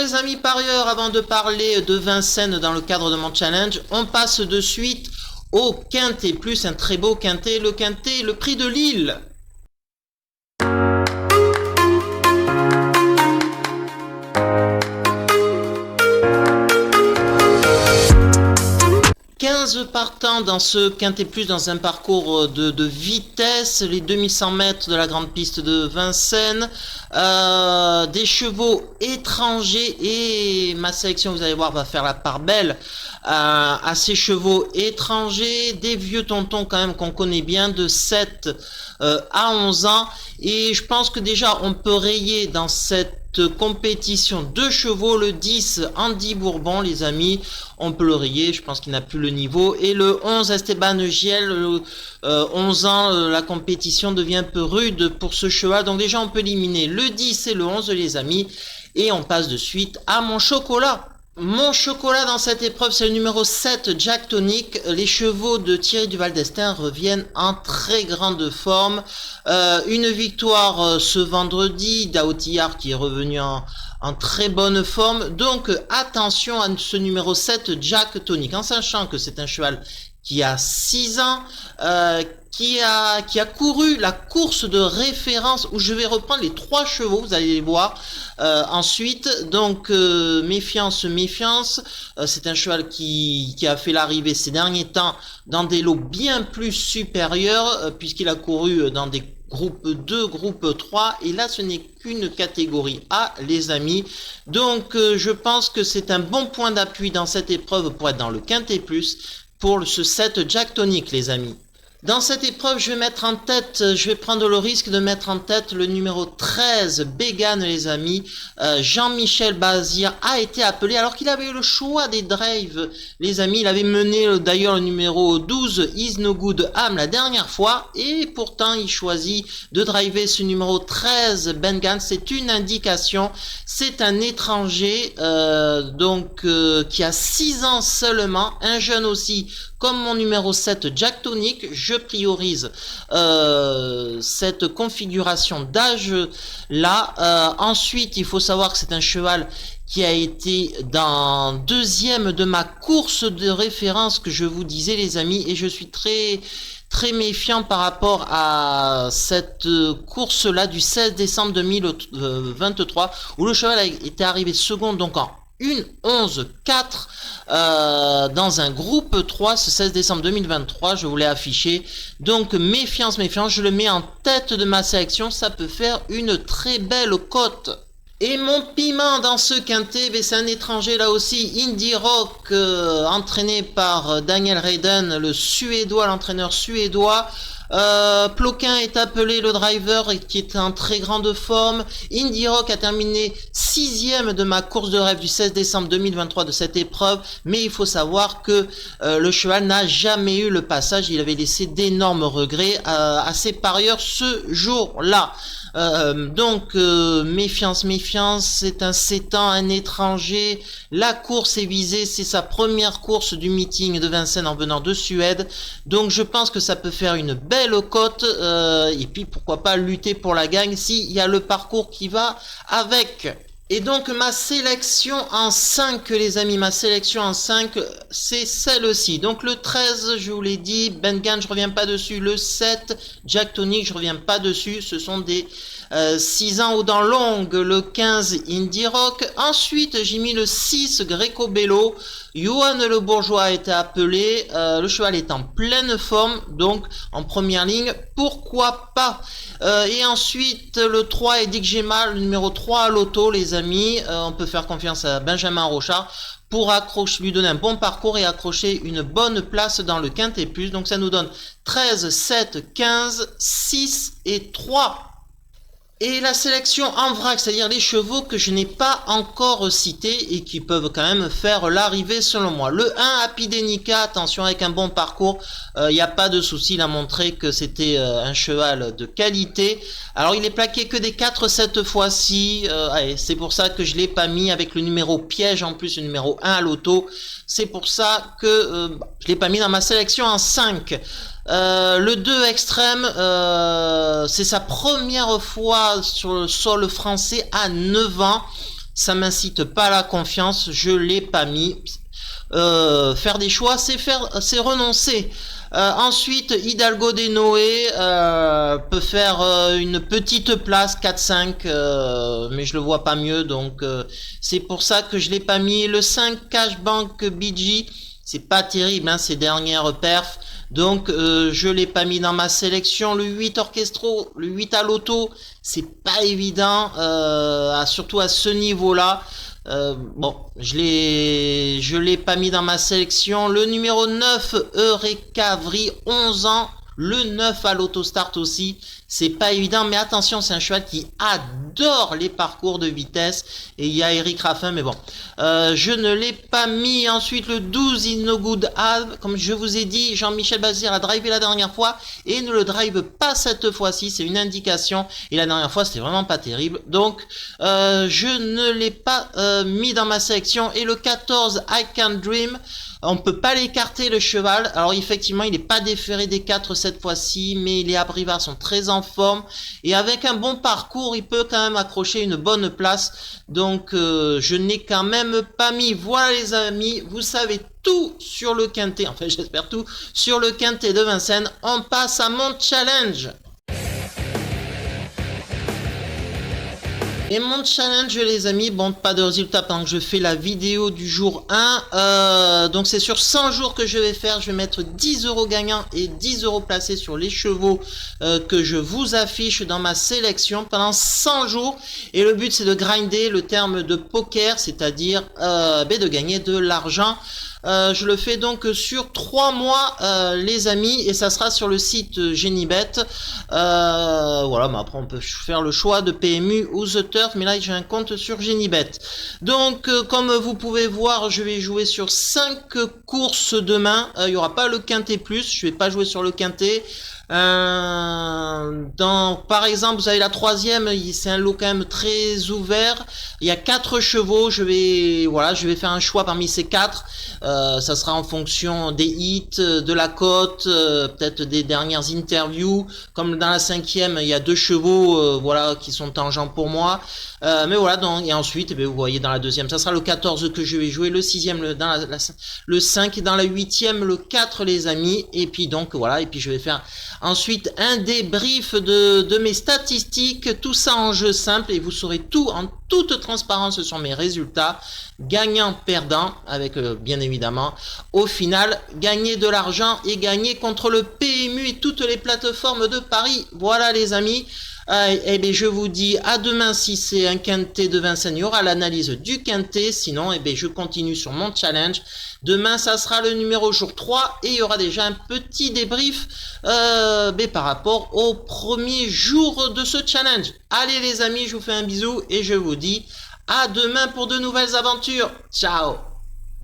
les amis parieurs, avant de parler de Vincennes dans le cadre de mon challenge, on passe de suite au quintet plus, un très beau quintet, le prix de Lille. Partants dans ce quintet plus dans un parcours de vitesse, les 2100 mètres de la grande piste de Vincennes, des chevaux étrangers et ma sélection, vous allez voir, va faire la part belle à ces chevaux étrangers, des vieux tontons quand même qu'on connaît bien de 7 à 11 ans, et je pense que déjà on peut rayer dans cette compétition de chevaux le 10 Andy Bourbon, les amis, on peut le rayer, je pense qu'il n'a plus le niveau, et le 11 Esteban Giel, 11 ans, la compétition devient un peu rude pour ce cheval, donc déjà on peut éliminer le 10 et le 11 les amis, et on passe de suite à mon chocolat. Mon chocolat dans cette épreuve, c'est le numéro 7, Jack Tonic. Les chevaux de Thierry Duval d'Estaing reviennent en très grande forme. Une victoire ce vendredi d'Autillard qui est revenu en très bonne forme. Donc attention à ce numéro 7, Jack Tonic. En sachant que c'est un cheval qui a 6 ans, qui a couru la course de référence où je vais reprendre les 3 chevaux, vous allez les voir ensuite. Donc méfiance, c'est un cheval qui a fait l'arrivée ces derniers temps dans des lots bien plus supérieurs puisqu'il a couru dans des groupe 2, groupe 3, et là ce n'est qu'une catégorie A les amis, donc je pense que c'est un bon point d'appui dans cette épreuve pour être dans le quintet plus pour ce 7 Jack Tonic les amis. Dans cette épreuve, je vais prendre le risque de mettre en tête le numéro 13, Bégane, les amis. Jean-Michel Bazir a été appelé alors qu'il avait eu le choix des drives, les amis. Il avait mené d'ailleurs le numéro 12, Is No Good Am, la dernière fois. Et pourtant, il choisit de driver ce numéro 13, Bégane. C'est une indication. C'est un étranger, qui a 6 ans seulement. Un jeune aussi, comme mon numéro 7, Jack Tonic. Je priorise cette configuration d'âge là. Ensuite, il faut savoir que c'est un cheval qui a été dans deuxième de ma course de référence que je vous disais les amis, et je suis très méfiant par rapport à cette course là du 16 décembre 2023 où le cheval était arrivé second, donc en 1-11-4 dans un groupe 3 ce 16 décembre 2023, je vous l'ai affiché. Donc méfiance, je le mets en tête de ma sélection, ça peut faire une très belle cote. Et mon piment dans ce quintet, c'est un étranger là aussi, Indie Rock, entraîné par Daniel Rayden, le suédois, l'entraîneur suédois. Ploquin est appelé le driver et qui est en très grande forme. Indie Rock a terminé 6e de ma course de rêve du 16 décembre 2023 de cette épreuve, mais il faut savoir que le cheval n'a jamais eu le passage, il avait laissé d'énormes regrets à ses parieurs ce jour-là. Méfiance, c'est un 7 ans, un étranger, la course est visée, c'est sa première course du meeting de Vincennes en venant de Suède, donc je pense que ça peut faire une belle cote, et puis pourquoi pas lutter pour la gagne s'il y a le parcours qui va avec. Et donc ma sélection en 5 les amis, c'est celle-ci. Donc le 13 je vous l'ai dit, Bégane je reviens pas dessus, le 7 Jack Tonic je reviens pas dessus, ce sont des 6 ans ou dans longue, le 15 Indie Rock. Ensuite j'ai mis le 6 Greco Bello, Johan Le Bourgeois a été appelé, le cheval est en pleine forme, donc en première ligne, pourquoi pas. Et ensuite le 3 Edic Gemma, le numéro 3 à l'auto les amis, on peut faire confiance à Benjamin Rochard pour lui donner un bon parcours et accrocher une bonne place dans le quintet plus, donc ça nous donne 13, 7, 15, 6 et 3. Et la sélection en vrac, c'est-à-dire les chevaux que je n'ai pas encore cités et qui peuvent quand même faire l'arrivée selon moi. Le 1 Happy Denica, attention avec un bon parcours, il n'y a pas de souci, il a montré que c'était un cheval de qualité. Alors il est plaqué que des 4 cette fois-ci, c'est pour ça que je ne l'ai pas mis avec le numéro piège en plus, le numéro 1 à l'auto. C'est pour ça que je ne l'ai pas mis dans ma sélection en 5. Le 2 extrême, c'est sa première fois sur le sol français à 9 ans. ça m'incite pas à la confiance, je l'ai pas mis. Faire des choix, c'est renoncer. Ensuite, Hidalgo des Noé peut faire une petite place 4-5, mais je le vois pas mieux, donc c'est pour ça que je l'ai pas mis. Le 5 Cashbank BG, c'est pas terrible ces dernières perfs, donc je l'ai pas mis dans ma sélection. Le 8 Orchestro, le 8 à l'auto, c'est pas évident, surtout à ce niveau-là. Bon, je l'ai pas mis dans ma sélection. Le numéro 9, Eureka Vry, 11 ans. Le 9 à l'autostart aussi, c'est pas évident, mais attention, c'est un cheval qui adore les parcours de vitesse. Et il y a Eric Raffin, mais bon, je ne l'ai pas mis. Ensuite, le 12, In No Good Have, comme je vous ai dit, Jean-Michel Bazir a drivé la dernière fois et ne le drive pas cette fois-ci, c'est une indication. Et la dernière fois, c'était vraiment pas terrible, donc je ne l'ai pas mis dans ma sélection. Et le 14, I Can Dream, on peut pas l'écarter le cheval. Alors effectivement, il n'est pas déféré des 4 cette fois-ci, mais les abrivats sont très en forme et avec un bon parcours, il peut quand même accrocher une bonne place. Donc je n'ai quand même pas mis. Voilà les amis, vous savez tout sur le quintet. Enfin, j'espère tout sur le quintet de Vincennes. On passe à mon challenge. Et mon challenge les amis, bon pas de résultat pendant que je fais la vidéo du jour 1, donc c'est sur 100 jours que je vais faire, je vais mettre 10 € gagnants et 10 € placés sur les chevaux que je vous affiche dans ma sélection pendant 100 jours. Et le but c'est de grinder le terme de poker, c'est-à-dire de gagner de l'argent. Je le fais donc sur 3 mois les amis, et ça sera sur le site Genibet. Voilà, mais après on peut faire le choix de PMU ou The Turf, mais là j'ai un compte sur Genibet. Donc comme vous pouvez voir, je vais jouer sur 5 courses demain. Il n'y aura pas le quintet plus, je vais pas jouer sur le quintet. Par exemple, vous avez la 3e, c'est un lot quand même très ouvert. Il y a 4 chevaux. Je vais faire un choix parmi ces 4. Ça sera en fonction des hits, de la cote, peut-être des dernières interviews. Comme dans la 5e, il y a 2 chevaux, qui sont tangents pour moi. Mais voilà, et ensuite, vous voyez dans la 2e, ça sera le 14 que je vais jouer, le 6e, le 5, et dans la 8e, le 4, les amis. Et puis donc, voilà, et puis je vais faire ensuite un débrief de mes statistiques, tout ça en jeu simple, et vous saurez tout en toute transparence sur mes résultats, gagnant, perdant, avec bien évidemment, au final, gagner de l'argent et gagner contre le PMU et toutes les plateformes de Paris. Voilà les amis. Eh bien, je vous dis à demain si c'est un quintet de Vincennes, il y aura l'analyse du quintet. Sinon, je continue sur mon challenge. Demain, ça sera le numéro jour 3 et il y aura déjà un petit débrief par rapport au premier jour de ce challenge. Allez les amis, je vous fais un bisou et je vous dis à demain pour de nouvelles aventures. Ciao!